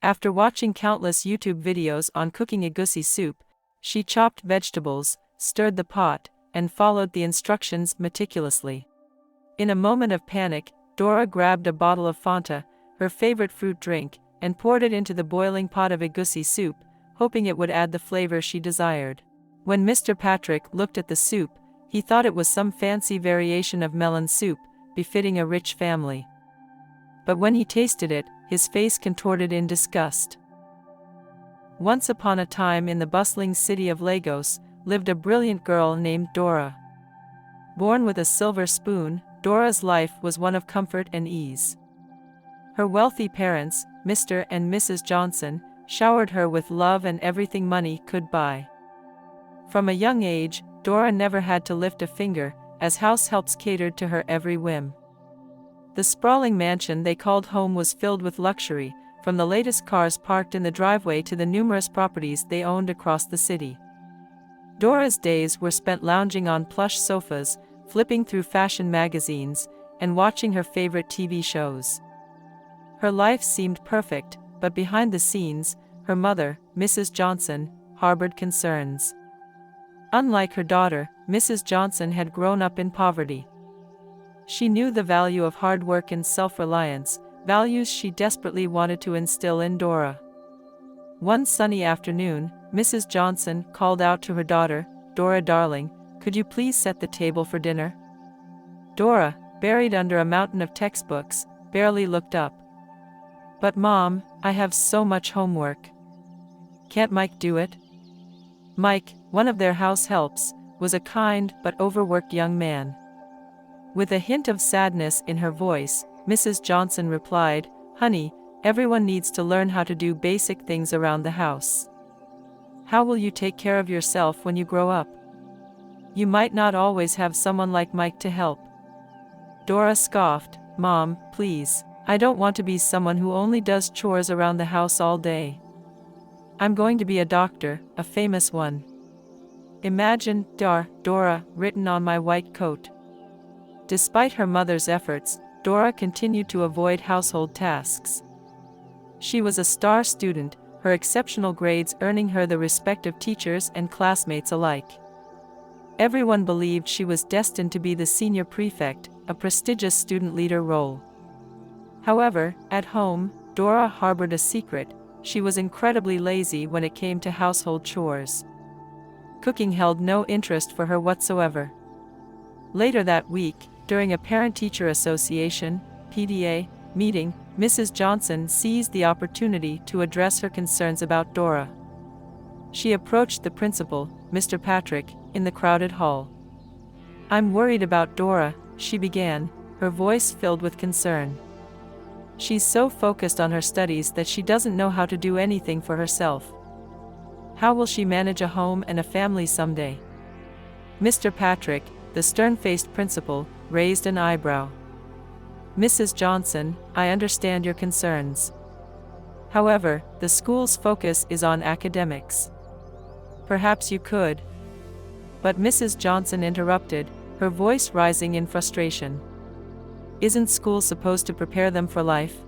After watching countless YouTube videos on cooking egusi soup, she chopped vegetables, stirred the pot, and followed the instructions meticulously. In a moment of panic, Dora grabbed a bottle of FANTA, her favorite fruit drink, and poured it into the boiling pot of egusi soup, hoping it would add the flavor she desired. When Mr. Patrick looked at the soup, he thought it was some fancy variation of melon soup, befitting a rich family. But when he tasted it, his face contorted in disgust. Once upon a time in the bustling city of Lagos, lived a brilliant girl named Dora. Born with a silver spoon, Dora's life was one of comfort and ease. Her wealthy parents, Mr. and Mrs. Johnson, showered her with love and everything money could buy. From a young age, Dora never had to lift a finger, as house helps catered to her every whim. The sprawling mansion they called home was filled with luxury, from the latest cars parked in the driveway to the numerous properties they owned across the city. Dora's days were spent lounging on plush sofas, flipping through fashion magazines, and watching her favorite TV shows. Her life seemed perfect, but behind the scenes, her mother, Mrs. Johnson, harbored concerns. Unlike her daughter, Mrs. Johnson had grown up in poverty. She knew the value of hard work and self-reliance, values she desperately wanted to instill in Dora. One sunny afternoon, Mrs. Johnson called out to her daughter, "Dora darling, could you please set the table for dinner?" Dora, buried under a mountain of textbooks, barely looked up. "But Mom, I have so much homework. Can't Mike do it?" Mike, one of their house helps, was a kind but overworked young man. With a hint of sadness in her voice, Mrs. Johnson replied, "Honey, everyone needs to learn how to do basic things around the house. How will you take care of yourself when you grow up? You might not always have someone like Mike to help." Dora scoffed, "Mom, please, I don't want to be someone who only does chores around the house all day. I'm going to be a doctor, a famous one. Imagine, Dora, written on my white coat." Despite her mother's efforts, Dora continued to avoid household tasks. She was a star student, her exceptional grades earning her the respect of teachers and classmates alike. Everyone believed she was destined to be the senior prefect, a prestigious student leader role. However, at home, Dora harbored a secret: she was incredibly lazy when it came to household chores. Cooking held no interest for her whatsoever. Later that week, during a Parent-Teacher Association (PTA) meeting, Mrs. Johnson seized the opportunity to address her concerns about Dora. She approached the principal, Mr. Patrick, in the crowded hall. "I'm worried about Dora," she began, her voice filled with concern. "She's so focused on her studies that she doesn't know how to do anything for herself. How will she manage a home and a family someday?" Mr. Patrick, the stern-faced principal, raised an eyebrow. "Mrs. Johnson, I understand your concerns. However, the school's focus is on academics. Perhaps you could—" But Mrs. Johnson interrupted, her voice rising in frustration. "Isn't school supposed to prepare them for life?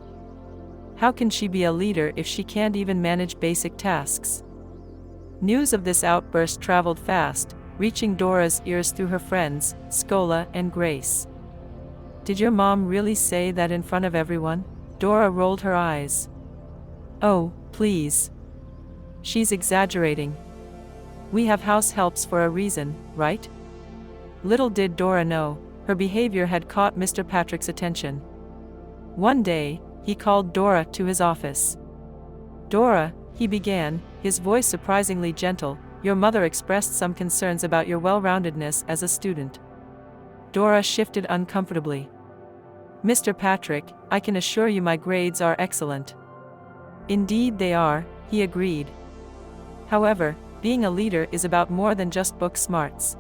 How can she be a leader if she can't even manage basic tasks?" News of this outburst traveled fast, reaching Dora's ears through her friends, Scola and Grace. "Did your mom really say that in front of everyone?" Dora rolled her eyes. "Oh, please. She's exaggerating. We have house helps for a reason, right?" Little did Dora know, her behavior had caught Mr. Patrick's attention. One day, he called Dora to his office. "Dora," he began, his voice surprisingly gentle, "your mother expressed some concerns about your well-roundedness as a student." Dora shifted uncomfortably. "Mr. Patrick, I can assure you my grades are excellent." "Indeed they are," he agreed. "However, being a leader is about more than just book smarts.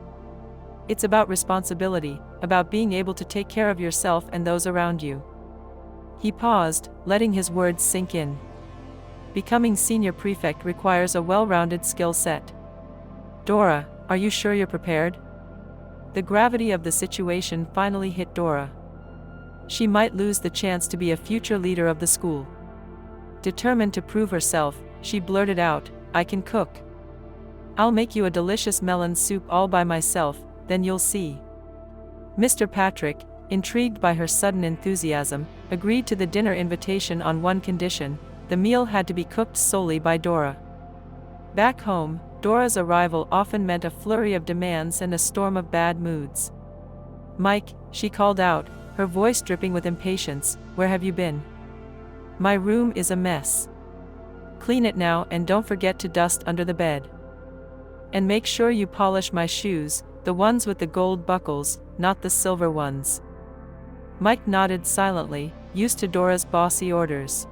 It's about responsibility, about being able to take care of yourself and those around you." He paused, letting his words sink in. Becoming senior prefect requires a well-rounded skill set. "Dora, are you sure you're prepared?" The gravity of the situation finally hit Dora. She might lose the chance to be a future leader of the school. Determined to prove herself, she blurted out, "I can cook. I'll make you a delicious melon soup all by myself, then you'll see." Mr. Patrick, intrigued by her sudden enthusiasm, agreed to the dinner invitation on one condition: the meal had to be cooked solely by Dora. Back home, Dora's arrival often meant a flurry of demands and a storm of bad moods. "Mike," she called out, her voice dripping with impatience, "where have you been? My room is a mess. Clean it now and don't forget to dust under the bed. And make sure you polish my shoes, the ones with the gold buckles, not the silver ones." Mike nodded silently, used to Dora's bossy orders.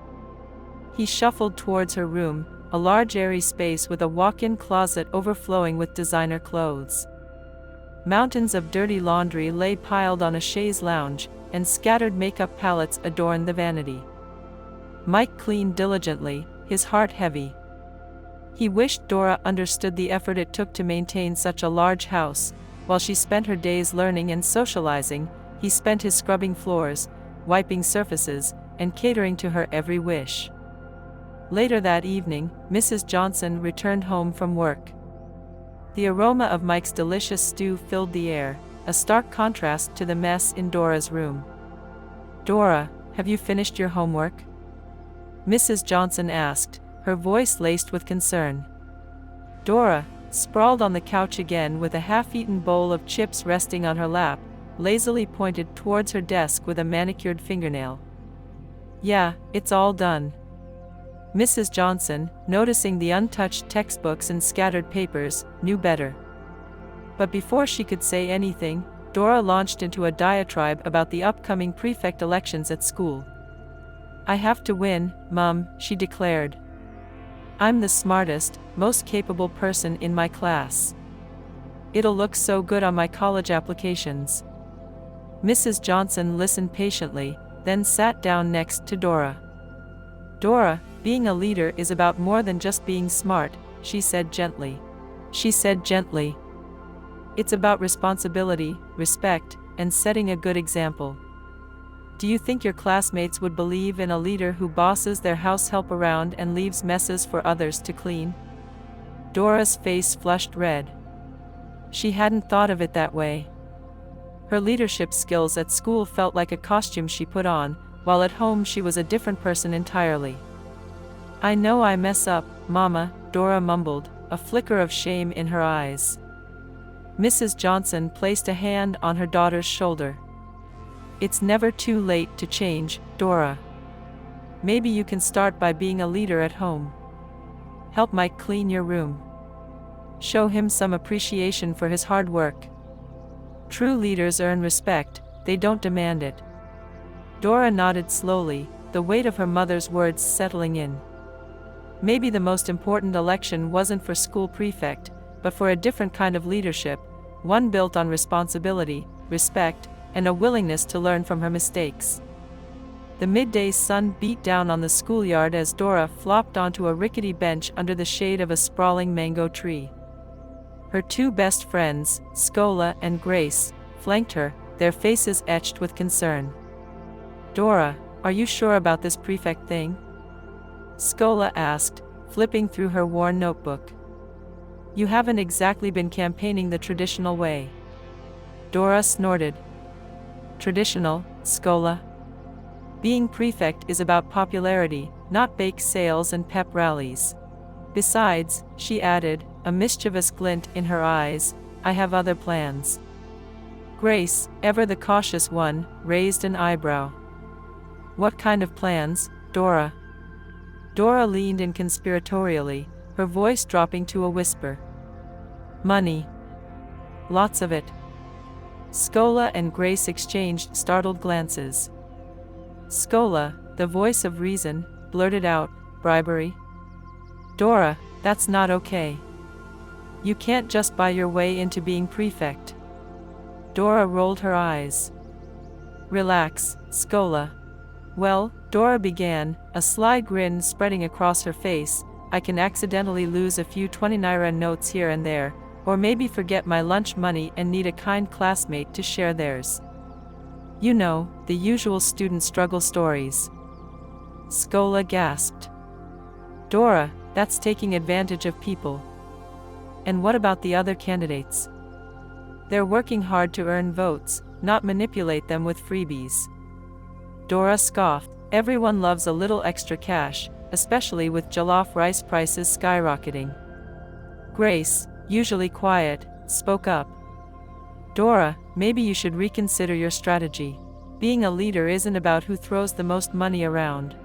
He shuffled towards her room, a large airy space with a walk-in closet overflowing with designer clothes. Mountains of dirty laundry lay piled on a chaise lounge, and scattered makeup palettes adorned the vanity. Mike cleaned diligently, his heart heavy. He wished Dora understood the effort it took to maintain such a large house. While she spent her days learning and socializing, he spent his scrubbing floors, wiping surfaces, and catering to her every wish. Later that evening, Mrs. Johnson returned home from work. The aroma of Mike's delicious stew filled the air, a stark contrast to the mess in Dora's room. "Dora, have you finished your homework?" Mrs. Johnson asked, her voice laced with concern. Dora, sprawled on the couch again with a half-eaten bowl of chips resting on her lap, lazily pointed towards her desk with a manicured fingernail. "Yeah, it's all done." Mrs. Johnson, noticing the untouched textbooks and scattered papers, knew better. But before she could say anything, Dora launched into a diatribe about the upcoming prefect elections at school. "I have to win, Mum," she declared. "I'm the smartest, most capable person in my class. It'll look so good on my college applications." Mrs. Johnson listened patiently, then sat down next to Dora. "Dora, being a leader is about more than just being smart," she said gently. "It's about responsibility, respect, and setting a good example. Do you think your classmates would believe in a leader who bosses their house help around and leaves messes for others to clean?" Dora's face flushed red. She hadn't thought of it that way. Her leadership skills at school felt like a costume she put on, while at home she was a different person entirely. "I know I mess up, Mama," Dora mumbled, a flicker of shame in her eyes. Mrs. Johnson placed a hand on her daughter's shoulder. "It's never too late to change, Dora. Maybe you can start by being a leader at home. Help Mike clean your room. Show him some appreciation for his hard work. True leaders earn respect, they don't demand it." Dora nodded slowly, the weight of her mother's words settling in. Maybe the most important election wasn't for school prefect, but for a different kind of leadership, one built on responsibility, respect, and a willingness to learn from her mistakes. The midday sun beat down on the schoolyard as Dora flopped onto a rickety bench under the shade of a sprawling mango tree. Her two best friends, Scola and Grace, flanked her, their faces etched with concern. "Dora, are you sure about this prefect thing?" Scola asked, flipping through her worn notebook. "You haven't exactly been campaigning the traditional way." Dora snorted. "Traditional, Scola? Being prefect is about popularity, not bake sales and pep rallies. Besides," she added, a mischievous glint in her eyes, "I have other plans." Grace, ever the cautious one, raised an eyebrow. "What kind of plans, Dora?" Dora leaned in conspiratorially, her voice dropping to a whisper. "Money. Lots of it." Scola and Grace exchanged startled glances. Scola, the voice of reason, blurted out, "Bribery? Dora, that's not okay. You can't just buy your way into being prefect." Dora rolled her eyes. "Relax, Scola." "Well," Dora began, a sly grin spreading across her face, "I can accidentally lose a few 20 naira notes here and there, or maybe forget my lunch money and need a kind classmate to share theirs. You know, the usual student struggle stories." Scola gasped. Dora, that's taking advantage of people. And what about the other candidates? They're working hard to earn votes, not manipulate them with freebies. Dora scoffed. Everyone loves a little extra cash, especially with jollof rice prices skyrocketing. Grace, usually quiet, spoke up. Dora, maybe you should reconsider your strategy. Being a leader isn't about who throws the most money around.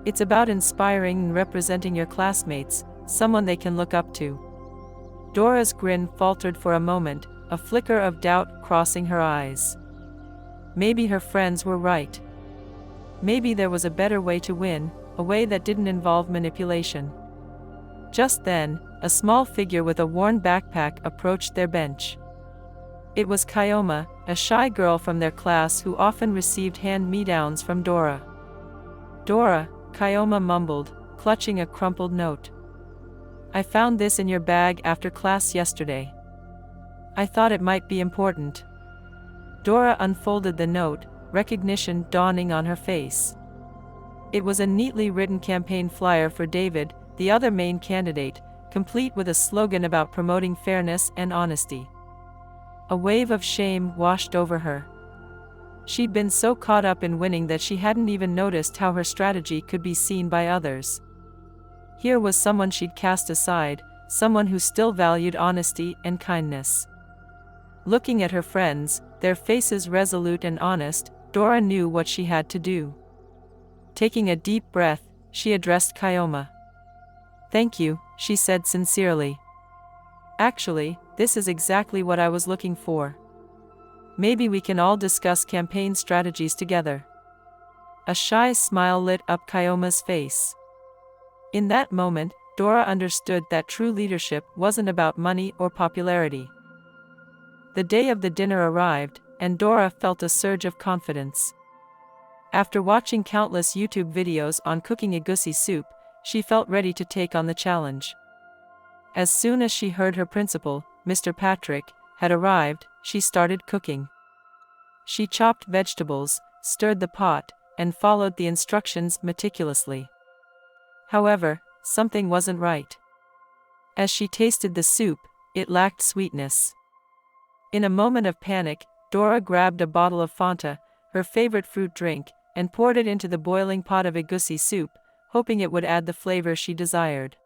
It's about inspiring and representing your classmates, someone they can look up to. Dora's grin faltered for a moment, a flicker of doubt crossing her eyes. Maybe her friends were right. Maybe there was a better way to win, a way that didn't involve manipulation. Just then, a small figure with a worn backpack approached their bench. It was Kyoma, a shy girl from their class who often received hand-me-downs from Dora. Dora, Kyoma mumbled, clutching a crumpled note. I found this in your bag after class yesterday. I thought it might be important. Dora unfolded the note, recognition dawning on her face. It was a neatly written campaign flyer for David, the other main candidate, complete with a slogan about promoting fairness and honesty. A wave of shame washed over her. She'd been so caught up in winning that she hadn't even noticed how her strategy could be seen by others. Here was someone she'd cast aside, someone who still valued honesty and kindness. Looking at her friends, their faces resolute and honest, Dora knew what she had to do. Taking a deep breath, she addressed Kyoma. Thank you, she said sincerely. Actually, this is exactly what I was looking for. Maybe we can all discuss campaign strategies together. A shy smile lit up Kyoma's face. In that moment, Dora understood that true leadership wasn't about money or popularity. The day of the dinner arrived, and Dora felt a surge of confidence. After watching countless YouTube videos on cooking egusi soup, she felt ready to take on the challenge. As soon as she heard her principal, Mr. Patrick, had arrived, she started cooking. She chopped vegetables, stirred the pot, and followed the instructions meticulously. However, something wasn't right. As she tasted the soup, it lacked sweetness. In a moment of panic, Dora grabbed a bottle of FANTA, her favorite fruit drink, and poured it into the boiling pot of egusi soup, hoping it would add the flavor she desired.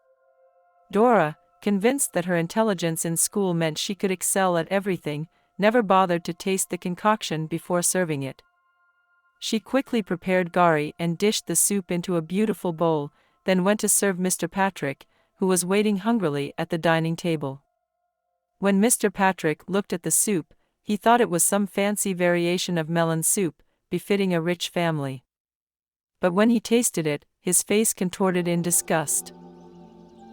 Dora, convinced that her intelligence in school meant she could excel at everything, never bothered to taste the concoction before serving it. She quickly prepared gari and dished the soup into a beautiful bowl, then went to serve Mr. Patrick, who was waiting hungrily at the dining table. When Mr. Patrick looked at the soup, he thought it was some fancy variation of melon soup, befitting a rich family. But when he tasted it, his face contorted in disgust.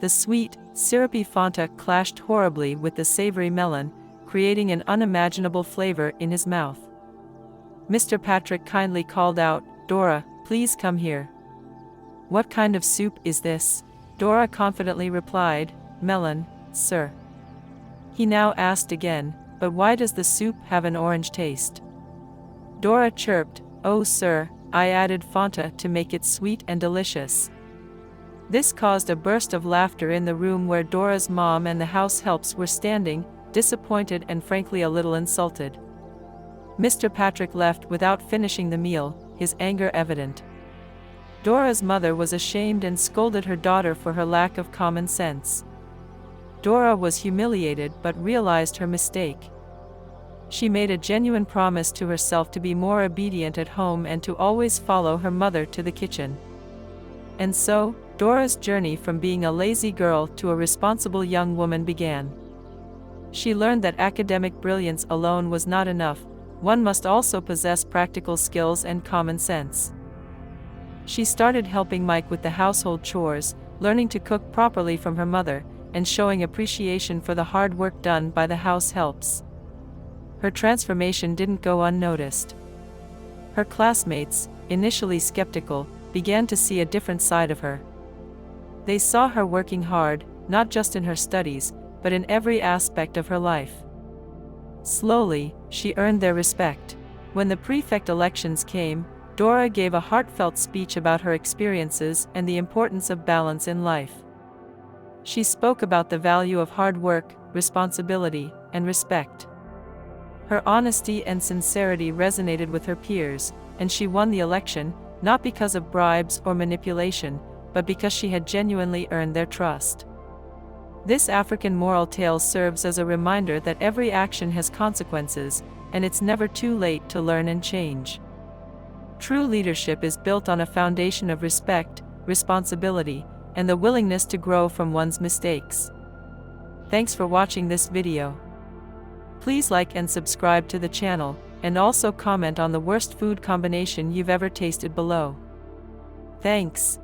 The sweet, syrupy FANTA clashed horribly with the savory melon, creating an unimaginable flavor in his mouth. Mr. Patrick kindly called out, Dora, please come here. What kind of soup is this? Dora confidently replied, melon, sir. He now asked again, but why does the soup have an orange taste? Dora chirped, oh sir, I added FANTA to make it sweet and delicious. This caused a burst of laughter in the room where Dora's mom and the house helps were standing, disappointed and frankly a little insulted. Mr. Patrick left without finishing the meal, his anger evident. Dora's mother was ashamed and scolded her daughter for her lack of common sense. Dora was humiliated but realized her mistake. She made a genuine promise to herself to be more obedient at home and to always follow her mother to the kitchen. And so, Dora's journey from being a lazy girl to a responsible young woman began. She learned that academic brilliance alone was not enough, one must also possess practical skills and common sense. She started helping Mike with the household chores, learning to cook properly from her mother, and showing appreciation for the hard work done by the house helps. Her transformation didn't go unnoticed. Her classmates, initially skeptical, began to see a different side of her. They saw her working hard, not just in her studies, but in every aspect of her life. Slowly, she earned their respect. When the prefect elections came, Dora gave a heartfelt speech about her experiences and the importance of balance in life. She spoke about the value of hard work, responsibility, and respect. Her honesty and sincerity resonated with her peers, and she won the election, not because of bribes or manipulation, but because she had genuinely earned their trust. This African moral tale serves as a reminder that every action has consequences, and it's never too late to learn and change. True leadership is built on a foundation of respect, responsibility, and the willingness to grow from one's mistakes. Thanks for watching this video. Please like and subscribe to the channel, and also comment on the worst food combination you've ever tasted below. Thanks.